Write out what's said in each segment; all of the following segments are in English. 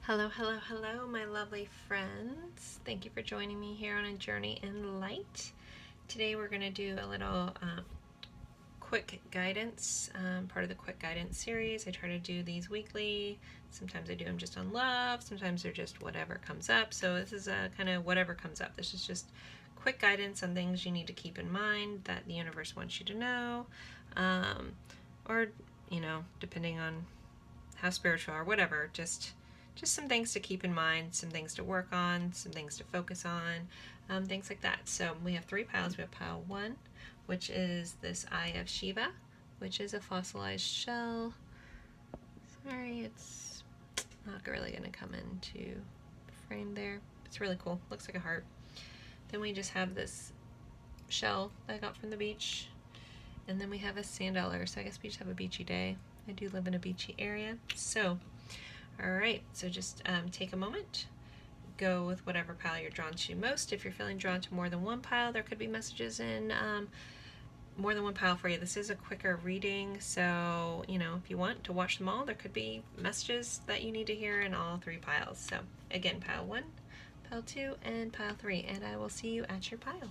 Hello, hello, hello, my lovely friends. Thank you for joining me here on a journey in light. Today we're going to do a little quick guidance, part of the quick guidance series. I try to do these weekly. Sometimes I do them just on love. Sometimes they're just whatever comes up. So this is a kind of whatever comes up. This is just quick guidance on things you need to keep in mind that the universe wants you to know. Or, you know, depending on how spiritual or whatever, just some things to keep in mind, some things to work on, some things to focus on, things like that. So we have three piles. We have pile 1, which is this Eye of Shiva, which is a fossilized shell. Sorry, it's not really going to come into frame there. It's really cool. Looks like a heart. Then we just have this shell that I got from the beach. And then we have a sand dollar. So I guess we just have a beachy day. I do live in a beachy area. So alright, so just take a moment, go with whatever pile you're drawn to most. If you're feeling drawn to more than one pile, there could be messages in more than one pile for you. This is a quicker reading, so you know, if you want to watch them all, there could be messages that you need to hear in all three piles. So again, pile 1, pile 2, and pile 3, and I will see you at your pile.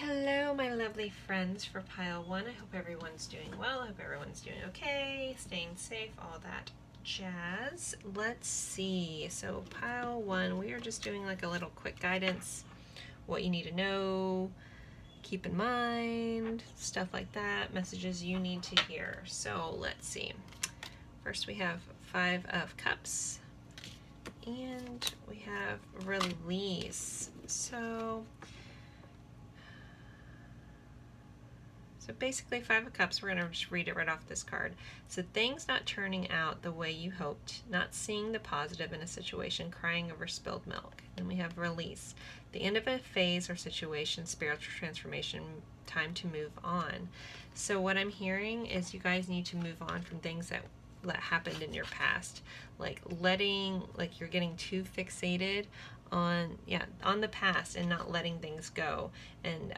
Hello, my lovely friends for pile 1. I hope everyone's doing well. I hope everyone's doing okay, staying safe, all that jazz. Let's see. So pile 1, we are just doing like a little quick guidance, what you need to know, keep in mind, stuff like that, messages you need to hear. So let's see. First we have 5 of Cups, and we have Release. So basically 5 of Cups, we're going to just read it right off this card. So things not turning out the way you hoped, not seeing the positive in a situation, crying over spilled milk. And we have Release. The end of a phase or situation, spiritual transformation, time to move on. So what I'm hearing is you guys need to move on from things that happened in your past. Like you're getting too fixated on the past and not letting things go. And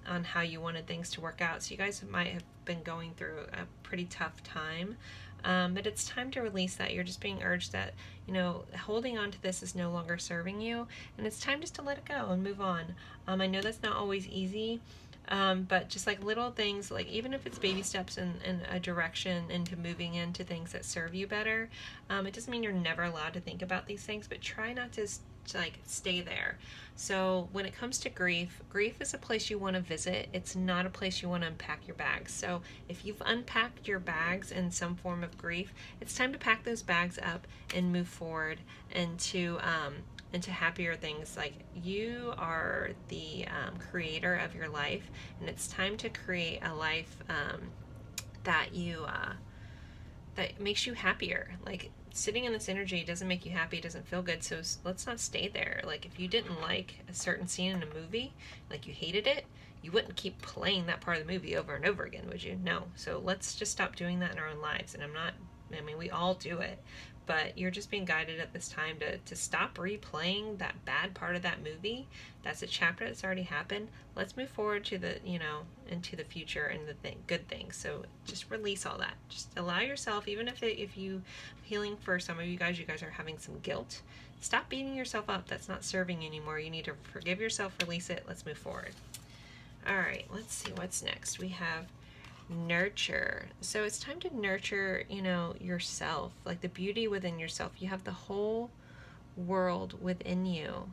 on how you wanted things to work out. So you guys might have been going through a pretty tough time, but it's time to release that. You're just being urged that, you know, holding on to this is no longer serving you, and it's time just to let it go and move on. I know that's not always easy, but just like little things, like even if it's baby steps in a direction into moving into things that serve you better, it doesn't mean you're never allowed to think about these things, but try not to like stay there. So when it comes to grief is a place you want to visit. It's not a place you want to unpack your bags. So if you've unpacked your bags in some form of grief, it's time to pack those bags up and move forward into happier things. Like, you are the creator of your life, and it's time to create a life that you that makes you happier. Like, sitting in this energy doesn't make you happy, doesn't feel good, so let's not stay there. Like, if you didn't like a certain scene in a movie, like you hated it, you wouldn't keep playing that part of the movie over and over again, would you? No. So let's just stop doing that in our own lives. And we all do it, but you're just being guided at this time to stop replaying that bad part of that movie. That's a chapter that's already happened. Let's move forward to the, into the future and the good things. So just release all that. Just allow yourself, even if you healing for some of you guys are having some guilt. Stop beating yourself up. That's not serving you anymore. You need to forgive yourself, release it. Let's move forward. All right, let's see what's next. We have nurture. So it's time to nurture, yourself, like the beauty within yourself. You have the whole world within you,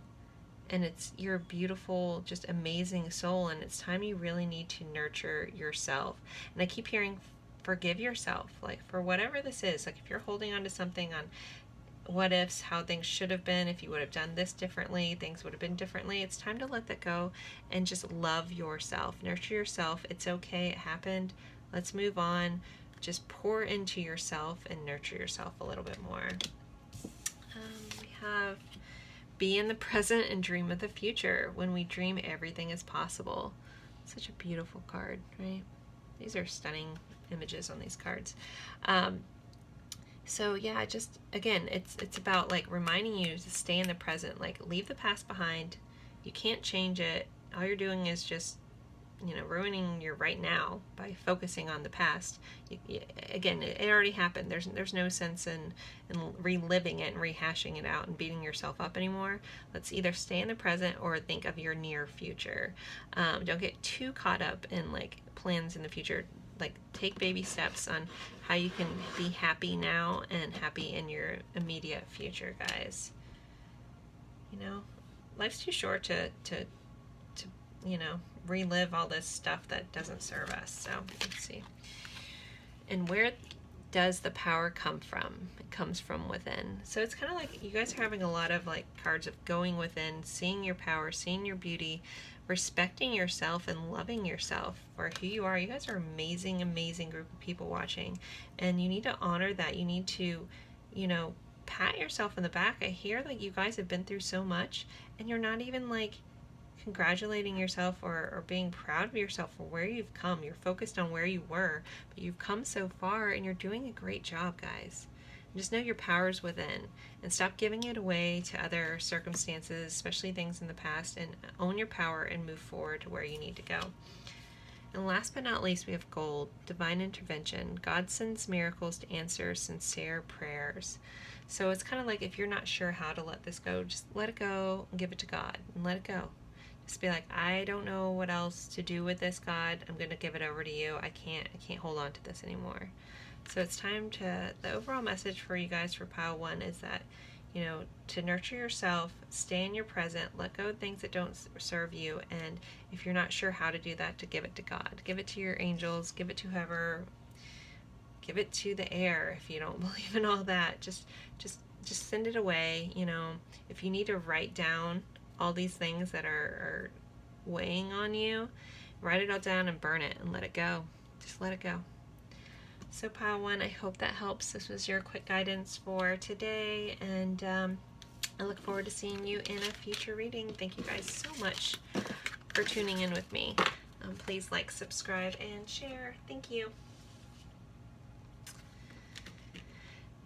and it's your beautiful, just amazing soul, and it's time you really need to nurture yourself. And I keep hearing forgive yourself, like for whatever this is. Like if you're holding on to something on what ifs, how things should have been, if you would have done this differently, things would have been differently. It's time to let that go and just love yourself, nurture yourself. It's okay, it happened. Let's move on. Just pour into yourself and nurture yourself a little bit more. We have be in the present and dream of the future. When we dream, everything is possible. Such a beautiful card, right? These are stunning images on these cards. So yeah, just again, it's about like reminding you to stay in the present, like leave the past behind. You can't change it. All you're doing is just ruining your right now by focusing on the past. Again, it already happened. There's no sense in reliving it and rehashing it out and beating yourself up anymore. Let's either stay in the present or think of your near future. Don't get too caught up in like plans in the future. Like, take baby steps on how you can be happy now and happy in your immediate future, guys. Life's too short to relive all this stuff that doesn't serve us. So let's see. And where does the power come from? It comes from within. So it's kind of like you guys are having a lot of like cards of going within, seeing your power, seeing your beauty, respecting yourself and loving yourself for who you are. You guys are amazing, amazing group of people watching, and you need to honor that. You need to, pat yourself in the back. I hear like you guys have been through so much, and you're not even like congratulating yourself or being proud of yourself for where you've come. You're focused on where you were, but you've come so far, and you're doing a great job, guys. Just know your power's within, and stop giving it away to other circumstances, especially things in the past, and own your power and move forward to where you need to go. And last but not least, we have gold, divine intervention. God sends miracles to answer sincere prayers. So it's kind of like if you're not sure how to let this go, just let it go and give it to God and let it go. Just be like, I don't know what else to do with this, God. I'm going to give it over to you. I can't hold on to this anymore. So it's time the overall message for you guys for pile 1 is that, to nurture yourself, stay in your present, let go of things that don't serve you, and if you're not sure how to do that, to give it to God. Give it to your angels, give it to whoever, give it to the air if you don't believe in all that. Just send it away. If you need to write down all these things that are weighing on you, write it all down and burn it and let it go. Just let it go. So pile 1, I hope that helps. This was your quick guidance for today, and I look forward to seeing you in a future reading. Thank you guys so much for tuning in with me. Please like, subscribe, and share. Thank you.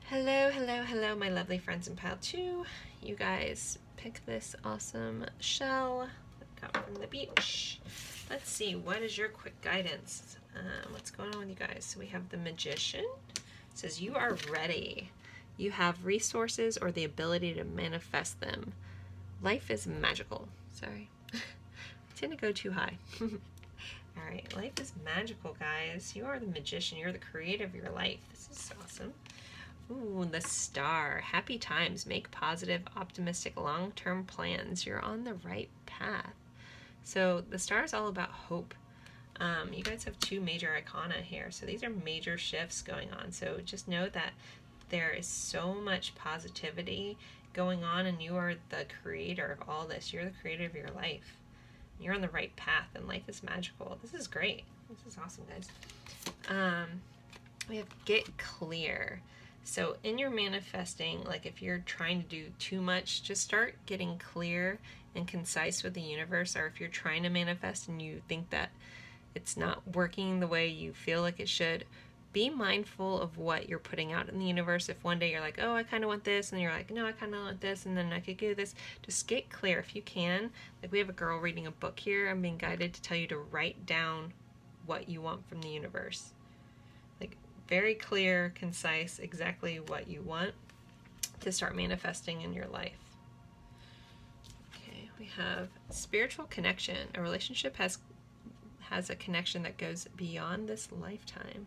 Hello, hello, hello, my lovely friends in pile 2. You guys pick this awesome shell that got from the beach. Let's see, what is your quick guidance? What's going on with you guys? So we have the Magician. It says, you are ready. You have resources or the ability to manifest them. Life is magical. Sorry. I tend to go too high. All right, life is magical, guys. You are the magician. You're the creator of your life. This is awesome. Ooh, the Star. Happy times. Make positive, optimistic, long-term plans. You're on the right path. So the Star is all about hope. You guys have 2 major arcana here, so these are major shifts going on. So just know that there is so much positivity going on, and you are the creator of all this. You're the creator of your life. You're on the right path, and life is magical. This is great. This is awesome, guys. We have get clear. So in your manifesting, like if you're trying to do too much, just start getting clear and concise with the universe. Or if you're trying to manifest and you think that it's not working the way you feel like it should, be mindful of what you're putting out in the universe. If one day you're like, oh, I kind of want this, and you're like, no, I kind of want this, and then I could do this, just get clear if you can. Like we have a girl reading a book here. I'm being guided to tell you to write down what you want from the universe. Like very clear, concise, exactly what you want to start manifesting in your life. Okay, we have spiritual connection. A relationship has a connection that goes beyond this lifetime.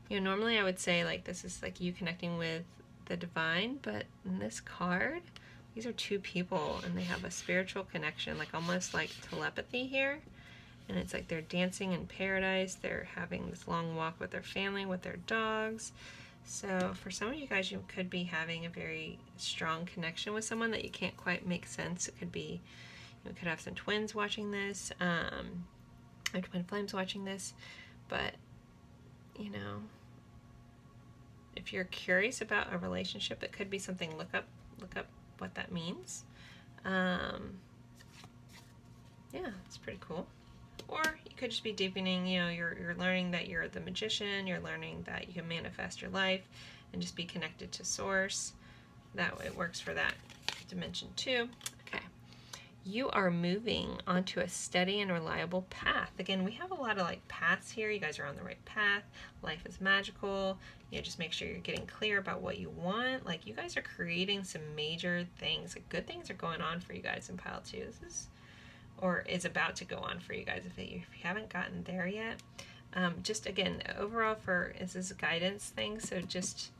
Normally I would say like this is like you connecting with the divine, but in this card, these are 2 people and they have a spiritual connection, like almost like telepathy here. And it's like they're dancing in paradise. They're having this long walk with their family, with their dogs. So for some of you guys, you could be having a very strong connection with someone that you can't quite make sense. It could be, you could have some twins watching this, or twin flames watching this. But, if you're curious about a relationship, it could be something, look up what that means. Yeah, it's pretty cool. Or you could just be deepening, you're learning that you're the magician, you're learning that you can manifest your life and just be connected to source. That it works for that dimension too. Okay. you are moving onto a steady and reliable path. Again, we have a lot of like paths here. You guys are on the right path. Life is magical. You know, just make sure you're getting clear about what you want. Like, you guys are creating some major things. Like, good things are going on for you guys in pile 2. This is about to go on for you guys if you haven't gotten there yet. Just again, overall, this is a guidance thing, so just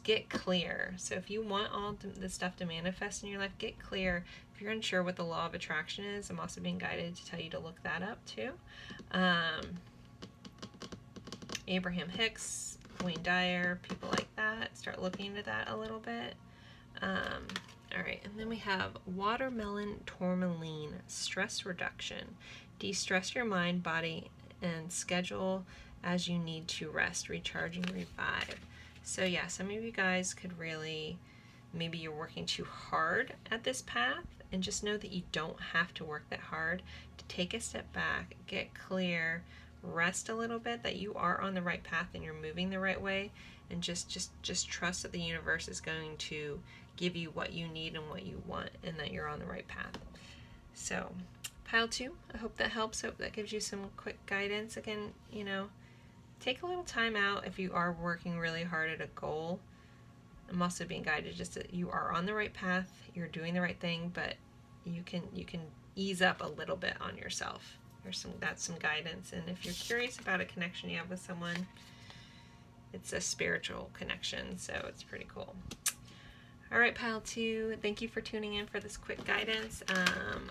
get clear. So if you want all the stuff to manifest in your life, get clear. If you're unsure what the law of attraction is, I'm also being guided to tell you to look that up too. Abraham Hicks, Wayne Dyer, people like that. Start looking into that a little bit. All right, and then we have watermelon tourmaline, stress reduction. De-stress your mind, body, and schedule as you need to rest, recharge, and revive. So yeah, some of you guys could really, maybe you're working too hard at this path, and just know that you don't have to work that hard. To take a step back, get clear, rest a little bit, that you are on the right path and you're moving the right way, and just trust that the universe is going to give you what you need and what you want, and that you're on the right path. So pile 2, I hope that helps. Hope that gives you some quick guidance. Again, you know, take a little time out if you are working really hard at a goal. I'm also being guided just that you are on the right path, you're doing the right thing, but you can ease up a little bit on yourself. That's some guidance. And if you're curious about a connection you have with someone, it's a spiritual connection, so it's pretty cool. All right, pile 2, thank you for tuning in for this quick guidance.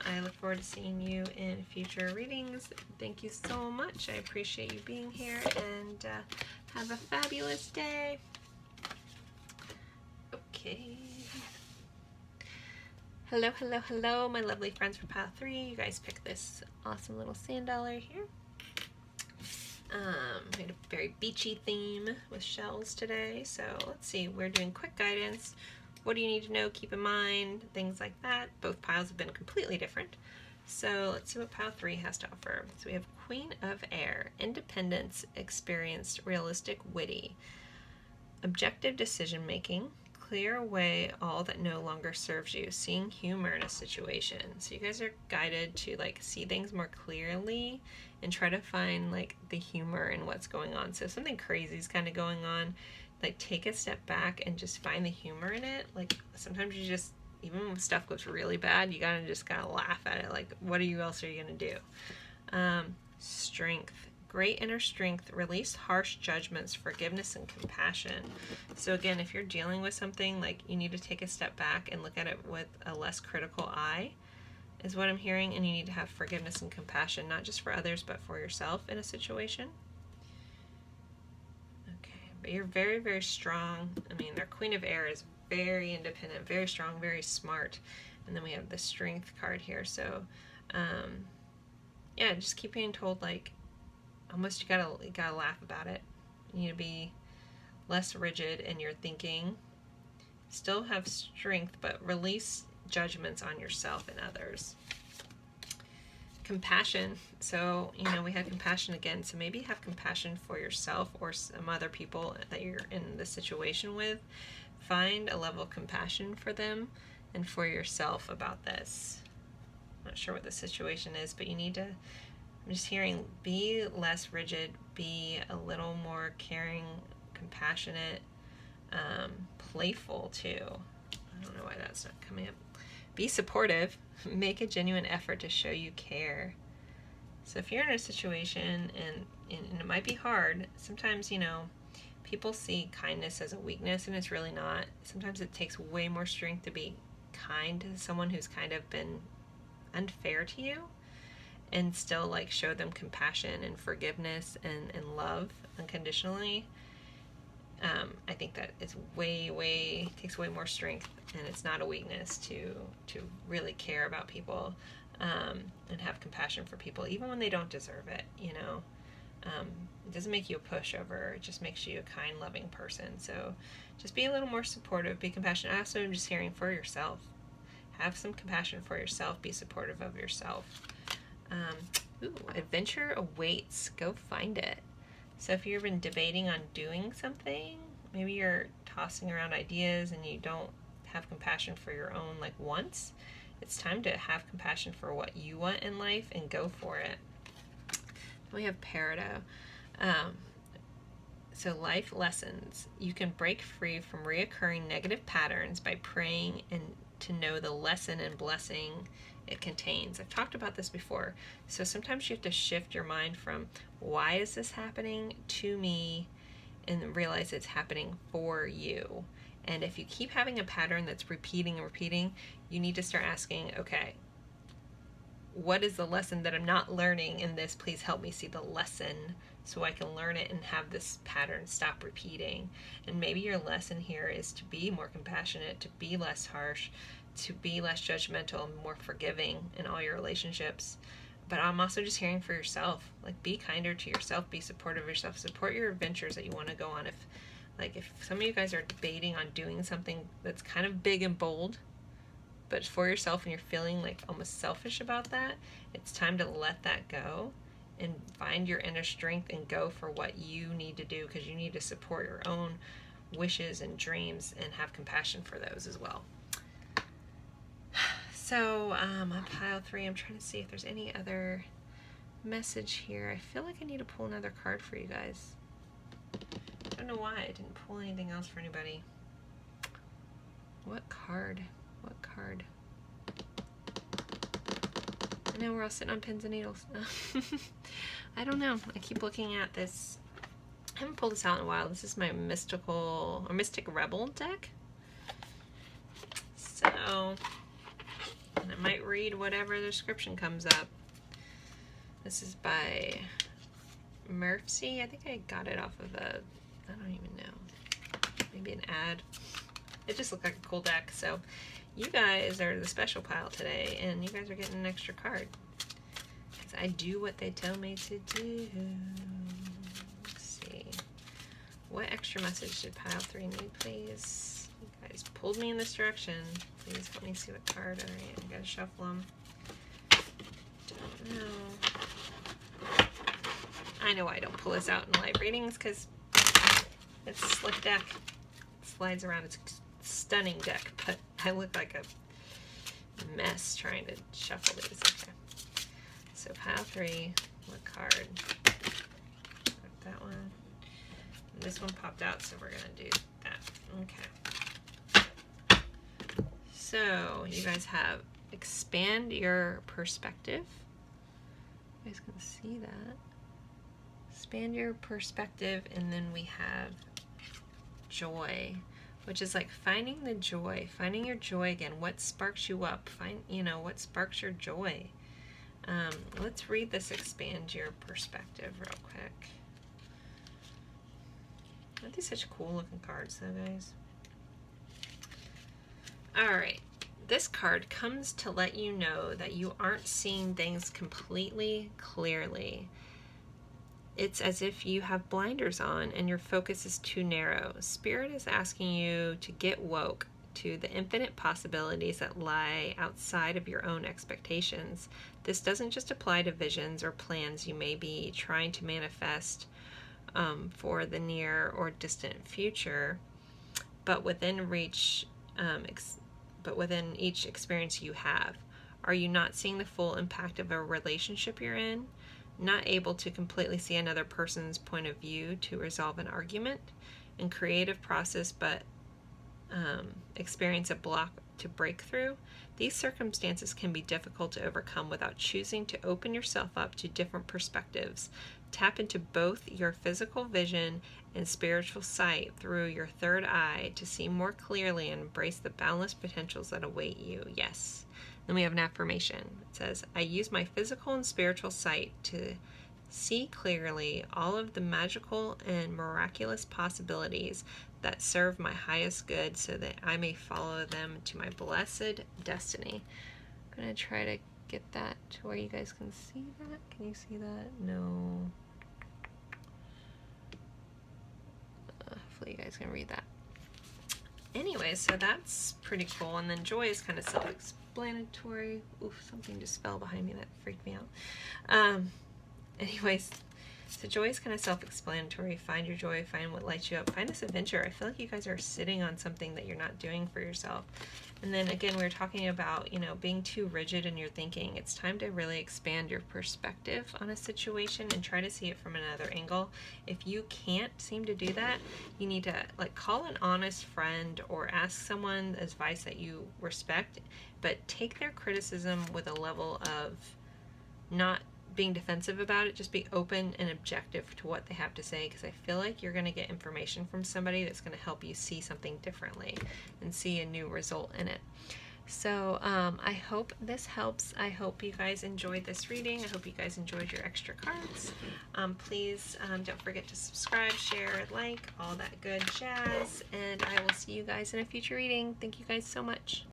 I look forward to seeing you in future readings. Thank you so much. I appreciate you being here, and have a fabulous day. Okay. Hello, hello, hello, my lovely friends from pile 3. You guys picked this awesome little sand dollar here. We had a very beachy theme with shells today, so let's see. We're doing quick guidance. What do you need to know, keep in mind, things like that. Both piles have been completely different. So let's see what pile 3 has to offer. So we have Queen of Air, independence, experienced, realistic, witty, objective decision making, clear away all that no longer serves you, seeing humor in a situation. So you guys are guided to like see things more clearly and try to find like the humor in what's going on. So if something crazy is kind of going on, like take a step back and just find the humor in it. Like sometimes you just, even when stuff goes really bad, you gotta laugh at it. Like, what else are you gonna do? Strength, great inner strength, release harsh judgments, forgiveness, and compassion. So again, if you're dealing with something, like you need to take a step back and look at it with a less critical eye, is what I'm hearing. And you need to have forgiveness and compassion, not just for others, but for yourself in a situation. But you're very, very strong. I mean, their Queen of Air is very independent, very strong, very smart. And then we have the Strength card here. So, yeah, just keep being told, like, almost you gotta laugh about it. You need to be less rigid in your thinking. Still have strength, but release judgments on yourself and others. Compassion. So, you know, we had compassion again. So maybe have compassion for yourself or some other people that you're in the situation with. Find a level of compassion for them and for yourself about this. I'm not sure what the situation is, but you need to, I'm just hearing, be less rigid, be a little more caring, compassionate, playful too. I don't know why that's not coming up. Be supportive. Make a genuine effort to show you care. So if you're in a situation and it might be hard, sometimes, you know, people see kindness as a weakness, and it's really not. Sometimes it takes way more strength to be kind to someone who's kind of been unfair to you, and still like show them compassion and forgiveness and love unconditionally. I think that it's takes way more strength, and it's not a weakness to really care about people, and have compassion for people, even when they don't deserve it, you know. It doesn't make you a pushover, it just makes you a kind, loving person. So just be a little more supportive, be compassionate. Also, I'm just hearing for yourself. Have some compassion for yourself, be supportive of yourself. Adventure awaits, go find it. So if you've been debating on doing something, maybe you're tossing around ideas and you don't have compassion for your own like wants, It's time to have compassion for what you want in life and go for it. We have Peridot. So life lessons. You can break free from reoccurring negative patterns by praying and to know the lesson and blessing it contains. I've talked about this before. So sometimes you have to shift your mind from why is this happening to me and realize it's happening for you. And if you keep having a pattern that's repeating and repeating, you need to start asking, okay, what is the lesson that I'm not learning in this? Please help me see the lesson so I can learn it and have this pattern stop repeating. And maybe your lesson here is to be more compassionate, to be less harsh, to be less judgmental, and more forgiving in all your relationships. But I'm also just hearing for yourself. Like, be kinder to yourself, be supportive of yourself, support your adventures that you want to go on. If some of you guys are debating on doing something that's kind of big and bold, but for yourself and you're feeling like almost selfish about that, it's time to let that go and find your inner strength and go for what you need to do, because you need to support your own wishes and dreams and have compassion for those as well. So on pile 3, I'm trying to see if there's any other message here. I feel like I need to pull another card for you guys. I don't know why I didn't pull anything else for anybody. What card? What card? I know we're all sitting on pins and needles. I don't know. I keep looking at this. I haven't pulled this out in a while. This is my Mystic Rebel deck. So, and I might read whatever the description comes up. This is by Murphy. I think I got it off of I don't even know. Maybe an ad. It just looked like a cool deck. So you guys are the special pile today, and you guys are getting an extra card. Because I do what they tell me to do. Let's see. What extra message did pile 3 need, please? You guys pulled me in this direction. Please help me see what card. Alright, I gotta shuffle them. Don't know. I know I don't pull this out in live readings because it's a slick deck. It slides around. It's a stunning deck, but I look like a mess trying to shuffle these. Okay. So pile 3, what card? That one. And this one popped out, so we're gonna do that. Okay. So you guys have expand your perspective. You guys can see that. Expand your perspective, and then we have joy, which is like finding the joy, finding your joy again. What sparks you up? What sparks your joy. Let's read this expand your perspective real quick. Aren't these such cool looking cards though, guys? Alright, this card comes to let you know that you aren't seeing things completely clearly. It's as if you have blinders on and your focus is too narrow. Spirit is asking you to get woke to the infinite possibilities that lie outside of your own expectations. This doesn't just apply to visions or plans you may be trying to manifest for the near or distant future, but within reach, but within each experience you have. Are you not seeing the full impact of a relationship you're in? Not able to completely see another person's point of view to resolve an argument and creative process, but experience a block to break through? These circumstances can be difficult to overcome without choosing to open yourself up to different perspectives. Tap into both your physical vision and spiritual sight through your third eye to see more clearly and embrace the boundless potentials that await you. Yes. Then we have an affirmation. It says, I use my physical and spiritual sight to see clearly all of the magical and miraculous possibilities that serve my highest good so that I may follow them to my blessed destiny. I'm going to try to get that to where you guys can see that. Can you see that? No. Hopefully you guys can read that. Anyway, so that's pretty cool. And then joy is kind of self-explanatory. Oof, something just fell behind me that freaked me out. Anyways, so joy is kind of self-explanatory. Find your joy, find what lights you up, find this adventure. I feel like you guys are sitting on something that you're not doing for yourself. And then again, we were talking about, you know, being too rigid in your thinking. It's time to really expand your perspective on a situation and try to see it from another angle. If you can't seem to do that, you need to like call an honest friend or ask someone advice that you respect, but take their criticism with a level of not being defensive about it. Just be open and objective to what they have to say, because I feel like you're going to get information from somebody that's going to help you see something differently and see a new result in it. So I hope this helps. I hope you guys enjoyed this reading. I hope you guys enjoyed your extra cards. Please don't forget to subscribe, share, like, all that good jazz, and I will see you guys in a future reading. Thank you guys so much.